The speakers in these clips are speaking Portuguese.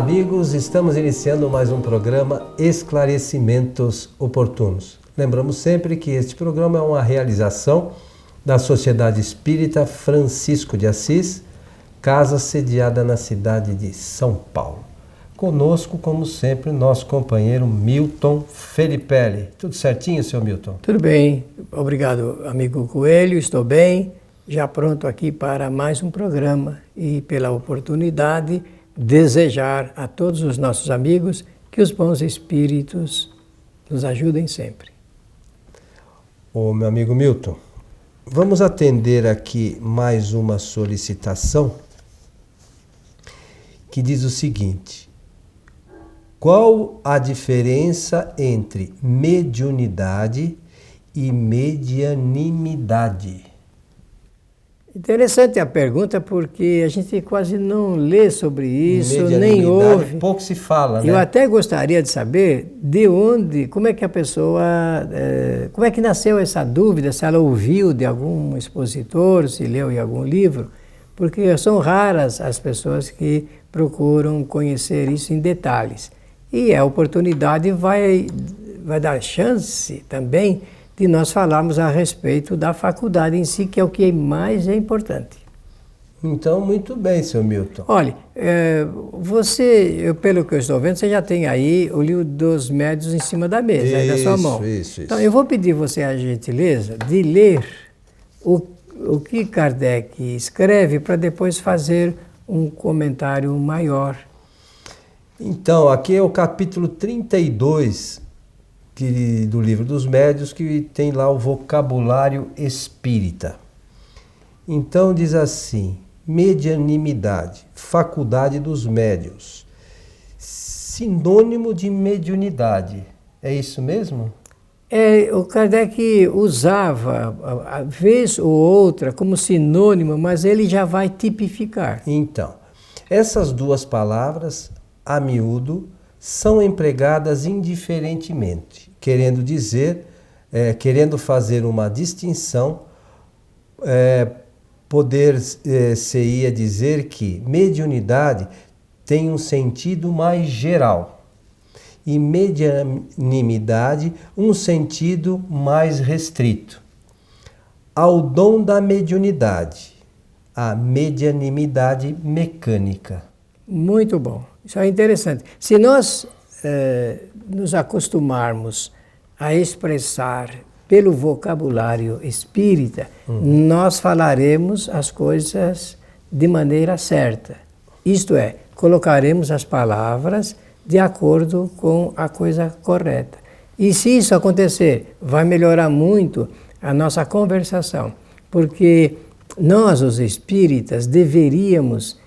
amigos, estamos iniciando mais um programa Esclarecimentos Oportunos. Lembramos sempre que este programa é uma realização da Sociedade Espírita Francisco de Assis, casa sediada na cidade de São Paulo. Conosco, como sempre, nosso companheiro Milton Felipelli. Tudo certinho, seu Milton? Tudo bem, obrigado, amigo Coelho, estou bem, já pronto aqui para mais um programa e pela oportunidade desejar a todos os nossos amigos que os bons espíritos nos ajudem sempre. Ô, meu amigo Milton, vamos atender aqui mais uma solicitação que diz o seguinte: qual a diferença entre mediunidade e medianimidade? Interessante a pergunta, porque a gente quase não lê sobre isso, nem ouve. Pouco se fala, né? Eu até gostaria de saber de onde, como é que a pessoa, como é que nasceu essa dúvida, se ela ouviu de algum expositor, se leu em algum livro, porque são raras as pessoas que procuram conhecer isso em detalhes. E a oportunidade vai dar chance também de nós falarmos a respeito da faculdade em si, que é o que mais é importante. Então, muito bem, seu Milton. Olha, pelo que eu estou vendo, você já tem aí o livro dos médiuns em cima da mesa, aí na sua mão. Isso. Então, eu vou pedir você a gentileza de ler o que Kardec escreve para depois fazer um comentário maior. Então, aqui é o capítulo 32 do Livro dos Médiuns, que tem lá o vocabulário espírita. Então diz assim: medianimidade, faculdade dos médiuns, sinônimo de mediunidade. É isso mesmo? O Kardec usava, a vez ou outra, como sinônimo, mas ele já vai tipificar. Então, essas duas palavras, a miúdo, são empregadas indiferentemente, querendo dizer, querendo fazer uma distinção, poder-se-ia dizer que mediunidade tem um sentido mais geral e medianimidade um sentido mais restrito. Ao dom da mediunidade, a medianimidade mecânica. Muito bom, isso é interessante. Se nós nos acostumarmos a expressar pelo vocabulário espírita, nós falaremos as coisas de maneira certa. Isto é, colocaremos as palavras de acordo com a coisa correta. E se isso acontecer, vai melhorar muito a nossa conversação, porque nós, os espíritas, deveríamos,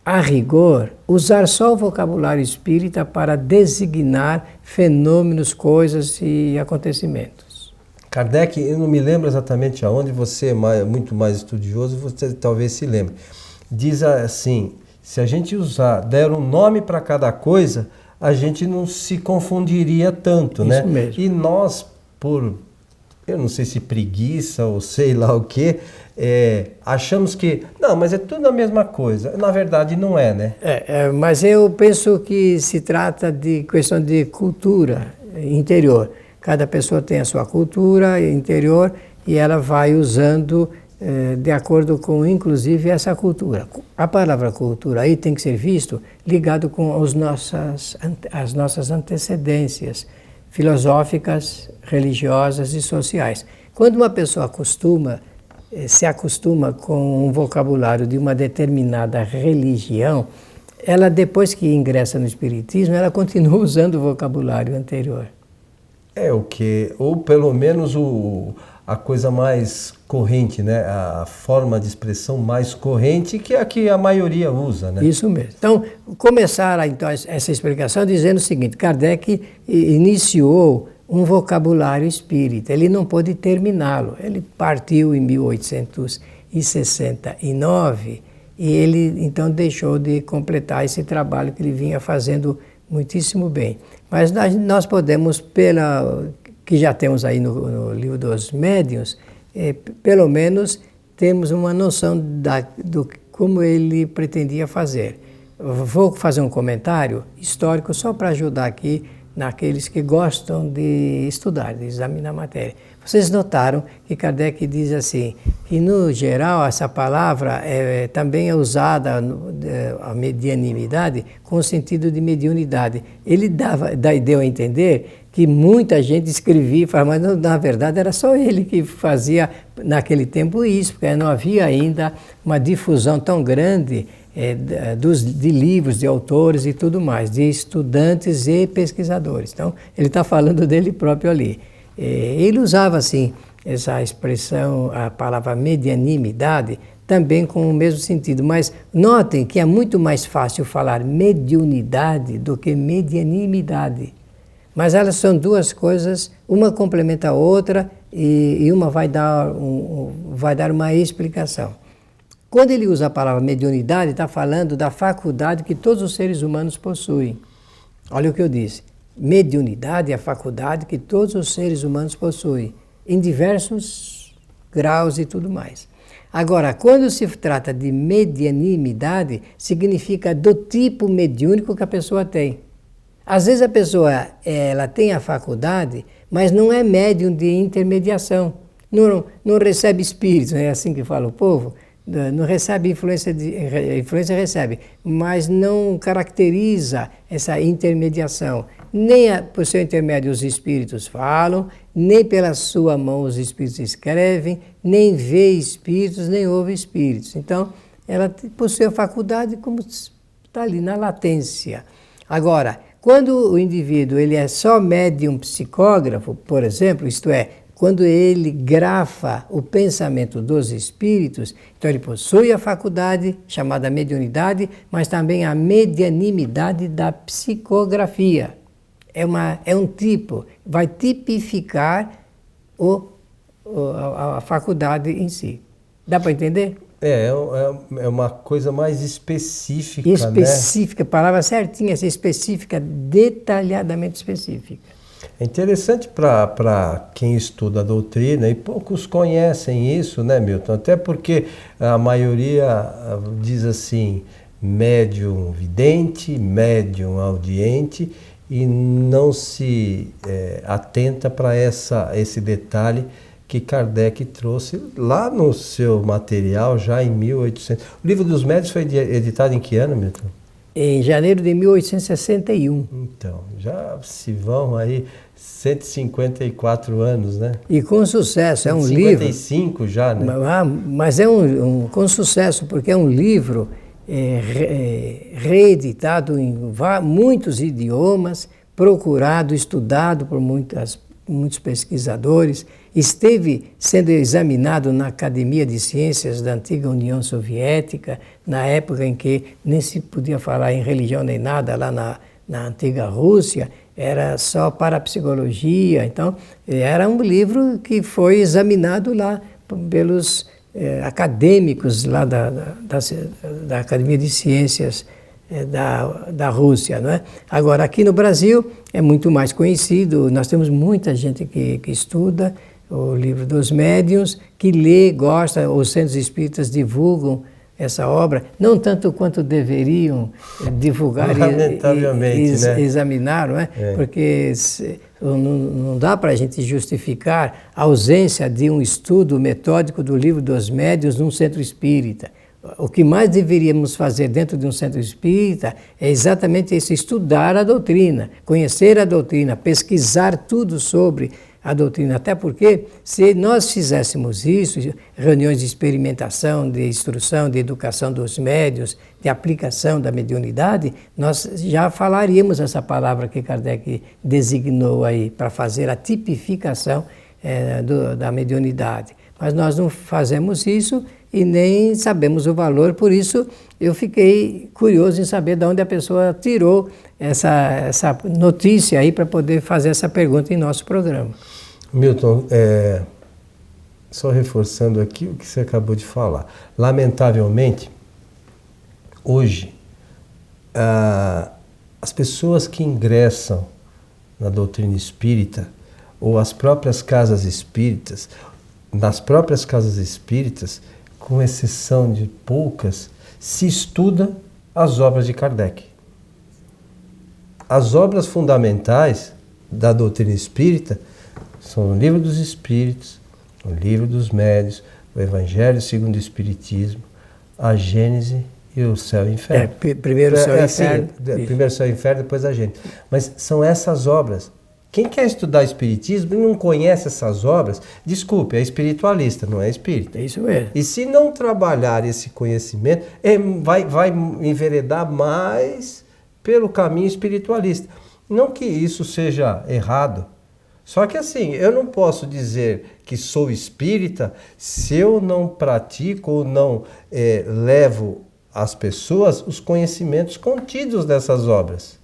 a rigor, usar só o vocabulário espírita para designar fenômenos, coisas e acontecimentos. Kardec, eu não me lembro exatamente aonde, você é muito mais estudioso, você talvez se lembre. Diz assim: se a gente der um nome para cada coisa, a gente não se confundiria tanto, Isso né? mesmo. E nós, eu não sei se preguiça ou sei lá o quê, achamos que, não, mas é tudo a mesma coisa. Na verdade não é, né? Mas eu penso que se trata de questão de cultura interior. Cada pessoa tem a sua cultura interior e ela vai usando de acordo com, inclusive, essa cultura. A palavra cultura aí tem que ser visto ligado com as nossas antecedências filosóficas, religiosas e sociais. Quando uma pessoa se acostuma com um vocabulário de uma determinada religião, ela, depois que ingressa no espiritismo, ela continua usando o vocabulário anterior. Ou pelo menos a coisa mais corrente, né? A forma de expressão mais corrente, que é a que a maioria usa, né? Isso mesmo. Então, começar então essa explicação dizendo o seguinte: Kardec iniciou um vocabulário espírita, ele não pôde terminá-lo. Ele partiu em 1869 e ele então deixou de completar esse trabalho que ele vinha fazendo muitíssimo bem. Mas nós podemos, que já temos aí no livro dos médiuns, pelo menos temos uma noção do como ele pretendia fazer. vou fazer um comentário histórico só para ajudar aqui naqueles que gostam de estudar, de examinar a matéria. Vocês notaram que Kardec diz assim, que no geral essa palavra também é usada, a medianimidade, com o sentido de mediunidade. Ele deu a entender que muita gente escrevia e falava, mas na verdade era só ele que fazia naquele tempo isso, porque não havia ainda uma difusão tão grande de livros, de autores e tudo mais, de estudantes e pesquisadores. Então, ele está falando dele próprio ali. Ele usava, assim, essa expressão, a palavra medianimidade, também com o mesmo sentido, mas notem que é muito mais fácil falar mediunidade do que medianimidade. Mas elas são duas coisas, uma complementa a outra e uma vai dar uma explicação. Quando ele usa a palavra mediunidade, está falando da faculdade que todos os seres humanos possuem. Olha o que eu disse. Mediunidade é a faculdade que todos os seres humanos possuem, em diversos graus e tudo mais. Agora, quando se trata de medianimidade, significa do tipo mediúnico que a pessoa tem. Às vezes a pessoa ela tem a faculdade, mas não é médium de intermediação. Não recebe espíritos, é assim que fala o povo. Não recebe influência recebe, mas não caracteriza essa intermediação. Nem por seu intermédio os espíritos falam, nem pela sua mão os espíritos escrevem, nem vê espíritos, nem ouve espíritos. Então, ela possui a faculdade como está ali na latência. Agora, quando o indivíduo ele é só médium psicógrafo, por exemplo, isto é, quando ele grafa o pensamento dos espíritos, então ele possui a faculdade chamada mediunidade, mas também a medianimidade da psicografia. É um tipo, vai tipificar a faculdade em si. Dá para entender? É uma coisa mais específica, específica, né? Palavra certinha, essa específica, detalhadamente específica. É interessante para quem estuda a doutrina, e poucos conhecem isso, né, Milton? Até porque a maioria diz assim, médium vidente, médium audiente, e não se atenta para esse detalhe que Kardec trouxe lá no seu material, já em 1800. O Livro dos Médiuns foi editado em que ano, Milton? Em janeiro de 1861. Então, já se vão aí 154 anos, né? E com sucesso, é um livro... 155 já, né? Mas é com sucesso, porque é um livro reeditado em muitos idiomas, procurado, estudado por muitos pesquisadores, esteve sendo examinado na Academia de Ciências da antiga União Soviética, na época em que nem se podia falar em religião nem nada lá na antiga Rússia, era só para a psicologia. Então, era um livro que foi examinado lá pelos acadêmicos lá da Academia de Ciências da Rússia, não é? Agora, aqui no Brasil é muito mais conhecido, nós temos muita gente que estuda o Livro dos Médiuns, que lê, gosta, os centros espíritas divulgam essa obra, não tanto quanto deveriam divulgar e examinar, não é? Porque não dá para a gente justificar a ausência de um estudo metódico do Livro dos Médiuns num centro espírita. O que mais deveríamos fazer dentro de um centro espírita é exatamente isso, estudar a doutrina, conhecer a doutrina, pesquisar tudo sobre a doutrina. Até porque, se nós fizéssemos isso, reuniões de experimentação, de instrução, de educação dos médiuns, de aplicação da mediunidade, nós já falaríamos essa palavra que Kardec designou aí, para fazer a tipificação da mediunidade. Mas nós não fazemos isso e nem sabemos o valor, por isso eu fiquei curioso em saber de onde a pessoa tirou essa notícia aí para poder fazer essa pergunta em nosso programa. Milton, só reforçando aqui o que você acabou de falar. Lamentavelmente, hoje, as pessoas que ingressam na doutrina espírita, ou as próprias casas espíritas, nas próprias casas espíritas, com exceção de poucas, se estuda as obras de Kardec. As obras fundamentais da doutrina espírita são o Livro dos Espíritos, o Livro dos Médiuns, o Evangelho segundo o Espiritismo, a Gênese e o Céu e o Inferno. Primeiro o Céu e o Inferno. Primeiro o Céu e o Inferno, depois a Gênese. Mas são essas obras. Quem quer estudar Espiritismo e não conhece essas obras, desculpe, é espiritualista, não é espírita. É isso mesmo. E se não trabalhar esse conhecimento, vai enveredar mais pelo caminho espiritualista. Não que isso seja errado, só que assim, eu não posso dizer que sou espírita se eu não pratico ou não levo às pessoas os conhecimentos contidos nessas obras.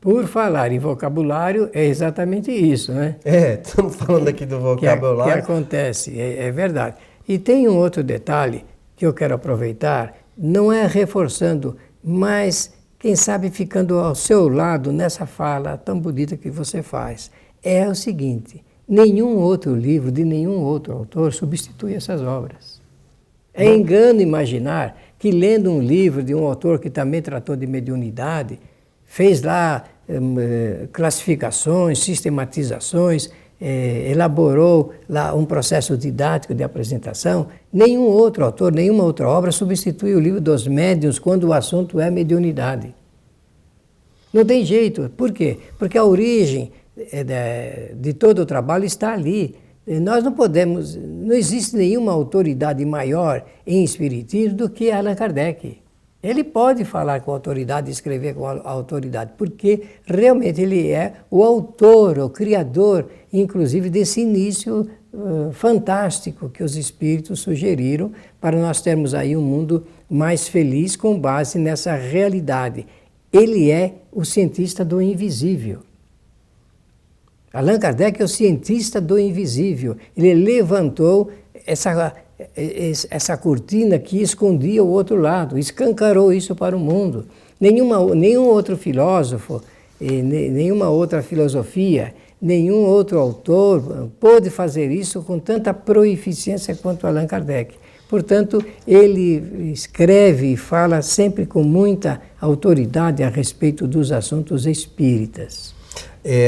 Por falar em vocabulário, é exatamente isso, né? Estamos falando aqui do vocabulário. Que acontece, é verdade. E tem um outro detalhe que eu quero aproveitar, não é reforçando, mas quem sabe ficando ao seu lado nessa fala tão bonita que você faz. É o seguinte, nenhum outro livro de nenhum outro autor substitui essas obras. É engano imaginar que lendo um livro de um autor que também tratou de mediunidade, fez lá classificações, sistematizações, elaborou lá um processo didático de apresentação. Nenhum outro autor, nenhuma outra obra substitui o Livro dos Médiuns quando o assunto é mediunidade. Não tem jeito. Por quê? Porque a origem de todo o trabalho está ali. Nós não podemos, não existe nenhuma autoridade maior em espiritismo do que Allan Kardec. Ele pode falar com autoridade, escrever com autoridade, porque realmente ele é o autor, o criador, inclusive desse início fantástico que os espíritos sugeriram para nós termos aí um mundo mais feliz com base nessa realidade. Ele é o cientista do invisível. Allan Kardec é o cientista do invisível. Ele levantou essa cortina que escondia o outro lado, escancarou isso para o mundo. Nenhum outro filósofo, nenhuma outra filosofia, nenhum outro autor pôde fazer isso com tanta proeficiência quanto Allan Kardec. Portanto, ele escreve e fala sempre com muita autoridade a respeito dos assuntos espíritas.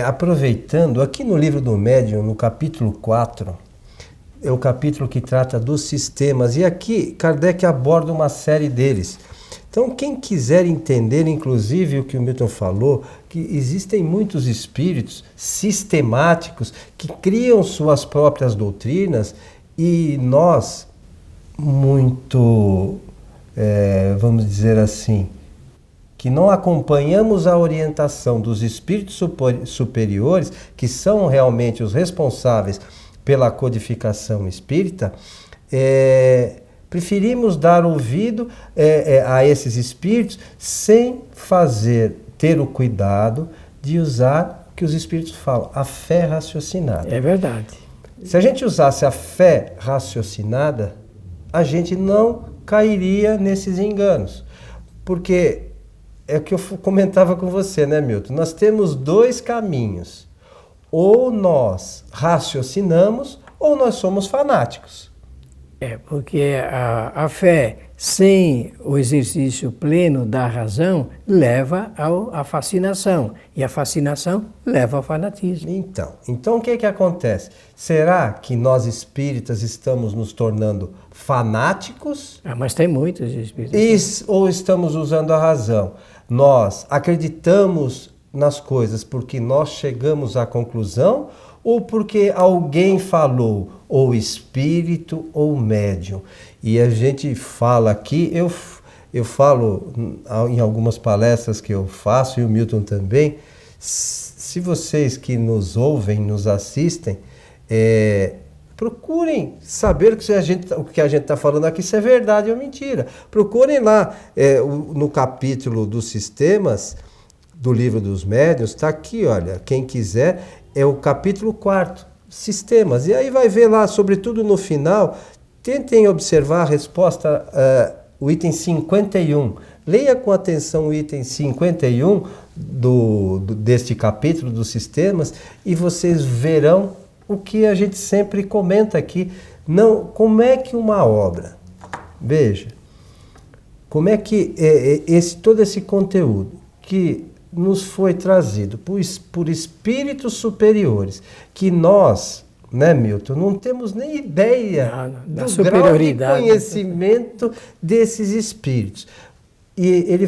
Aproveitando, aqui no Livro do Médium, no capítulo 4, é o capítulo que trata dos sistemas, e aqui Kardec aborda uma série deles. Então, quem quiser entender, inclusive o que o Milton falou, que existem muitos espíritos sistemáticos que criam suas próprias doutrinas, e nós, vamos dizer assim, que não acompanhamos a orientação dos espíritos superiores, que são realmente os responsáveis pela codificação espírita, preferimos dar ouvido a esses espíritos sem ter o cuidado de usar o que os espíritos falam, a fé raciocinada. É verdade. Se a gente usasse a fé raciocinada, a gente não cairia nesses enganos. Porque é o que eu comentava com você, né, Milton? Nós temos dois caminhos. Ou nós raciocinamos, ou nós somos fanáticos. Porque a fé sem o exercício pleno da razão leva à fascinação. E a fascinação leva ao fanatismo. Então o que acontece? Será que nós espíritas estamos nos tornando fanáticos? Mas tem muitos espíritas. Ou estamos usando a razão? Nós acreditamos nas coisas porque nós chegamos à conclusão ou porque alguém falou, ou espírito ou médium. E a gente fala aqui, eu falo em algumas palestras que eu faço, e o Milton também, se vocês que nos ouvem, nos assistem, procurem saber o que a gente está falando aqui, se é verdade ou mentira. Procurem lá no capítulo dos sistemas do Livro dos Médiuns, está aqui, olha, quem quiser, é o capítulo 4, sistemas. E aí vai ver lá, sobretudo no final, tentem observar a resposta, o item 51. Leia com atenção o item 51 deste capítulo dos sistemas e vocês verão o que a gente sempre comenta aqui. Não, como é que uma obra, veja, como é que todo esse conteúdo que nos foi trazido por espíritos superiores, que nós, né, Milton, não temos nem ideia da do superioridade, grau de conhecimento desses espíritos. E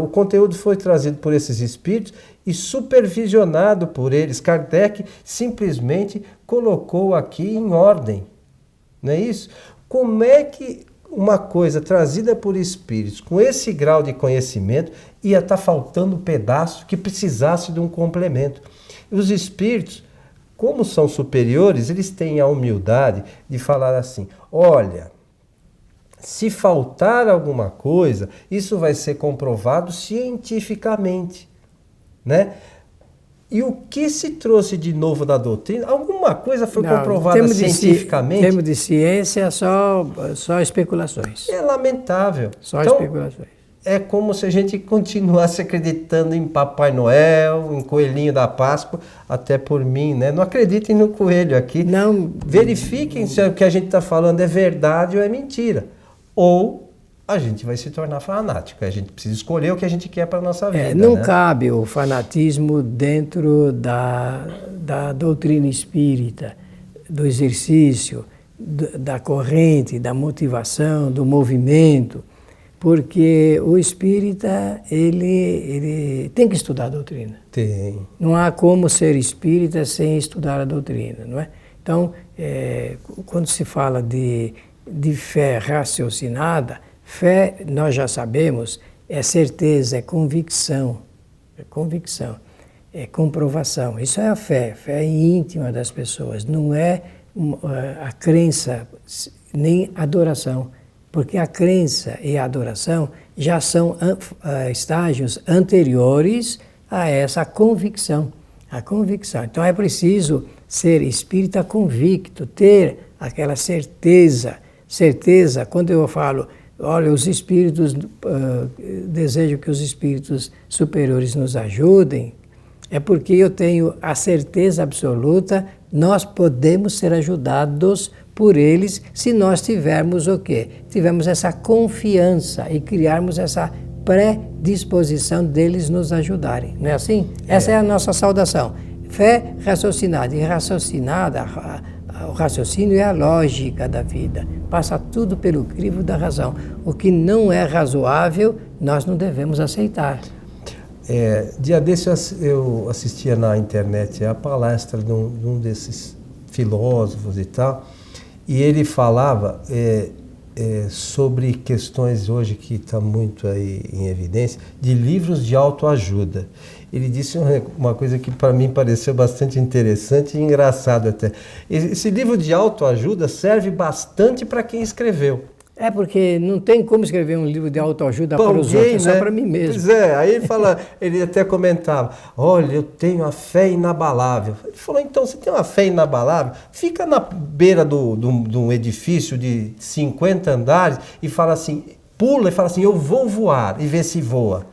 o conteúdo foi trazido por esses espíritos e supervisionado por eles. Kardec simplesmente colocou aqui em ordem, não é isso? Como é que uma coisa trazida por espíritos com esse grau de conhecimento ia estar faltando um pedaço que precisasse de um complemento? E os espíritos, como são superiores, eles têm a humildade de falar assim: olha, se faltar alguma coisa, isso vai ser comprovado cientificamente, né? E o que se trouxe de novo da doutrina? Alguma coisa foi comprovada cientificamente? Em termos de ciência, só especulações. É lamentável. Só especulações. É como se a gente continuasse acreditando em Papai Noel, em Coelhinho da Páscoa, até por mim, né? Não acreditem no coelho aqui. Não. Verifiquem se o que a gente está falando é verdade ou é mentira. Ou a gente vai se tornar fanático. A gente precisa escolher o que a gente quer para a nossa vida. Não cabe o fanatismo dentro da doutrina espírita, do exercício, da corrente, da motivação, do movimento, porque o espírita ele tem que estudar a doutrina. Tem. Não há como ser espírita sem estudar a doutrina, não é? Então, quando se fala de fé raciocinada, fé, nós já sabemos, é certeza, é convicção, é comprovação. Isso é a fé íntima das pessoas, não é a crença nem adoração, porque a crença e a adoração já são estágios anteriores a essa convicção. A convicção. Então é preciso ser espírita convicto, ter aquela certeza. Certeza, quando eu falo, olha, os espíritos, desejo que os espíritos superiores nos ajudem, é porque eu tenho a certeza absoluta, nós podemos ser ajudados por eles se nós tivermos o quê? Tivermos essa confiança e criarmos essa predisposição deles nos ajudarem. Não é assim? Essa é a nossa saudação. Fé raciocinada. E raciocinada, o raciocínio é a lógica da vida. Passa tudo pelo crivo da razão. O que não é razoável, nós não devemos aceitar. Dia desse eu assistia na internet a palestra de um desses filósofos e tal, e ele falava sobre questões hoje que está muito aí em evidência, de livros de autoajuda. Ele disse uma coisa que para mim pareceu bastante interessante e engraçado até. Esse livro de autoajuda serve bastante para quem escreveu. Porque não tem como escrever um livro de autoajuda para os outros, né? Só para mim mesmo. Pois aí ele até comentava, olha, eu tenho a fé inabalável. Ele falou, então, você tem uma fé inabalável? Fica na beira de um edifício de 50 andares e fala assim, pula e fala assim, eu vou voar, e vê se voa.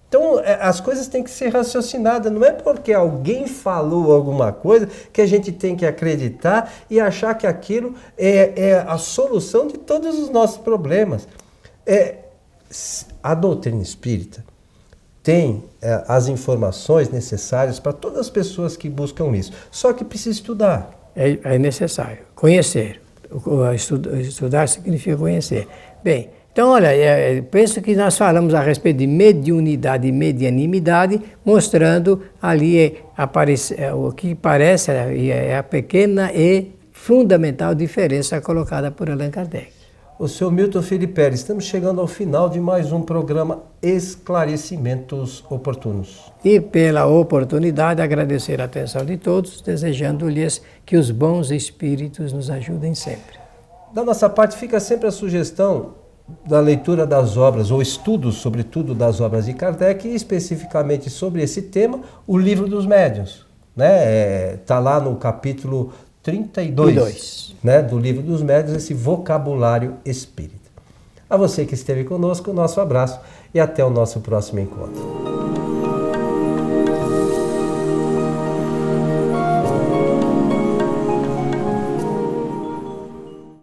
Então, as coisas têm que ser raciocinadas. Não é porque alguém falou alguma coisa que a gente tem que acreditar e achar que aquilo é a solução de todos os nossos problemas. A doutrina espírita tem as informações necessárias para todas as pessoas que buscam isso. Só que precisa estudar. É necessário conhecer. Estudar significa conhecer. Bem, então, olha, penso que nós falamos a respeito de mediunidade e medianimidade, mostrando ali o que parece a pequena e fundamental diferença colocada por Allan Kardec. O senhor Milton Filipe, estamos chegando ao final de mais um programa Esclarecimentos Oportunos. E pela oportunidade, agradecer a atenção de todos, desejando-lhes que os bons espíritos nos ajudem sempre. Da nossa parte, fica sempre a sugestão da leitura das obras, ou estudos, sobretudo, das obras de Kardec, e especificamente sobre esse tema, o Livro dos Médiuns. Está lá no capítulo 32, né, do Livro dos Médiuns, esse vocabulário espírita. A você que esteve conosco, nosso abraço e até o nosso próximo encontro.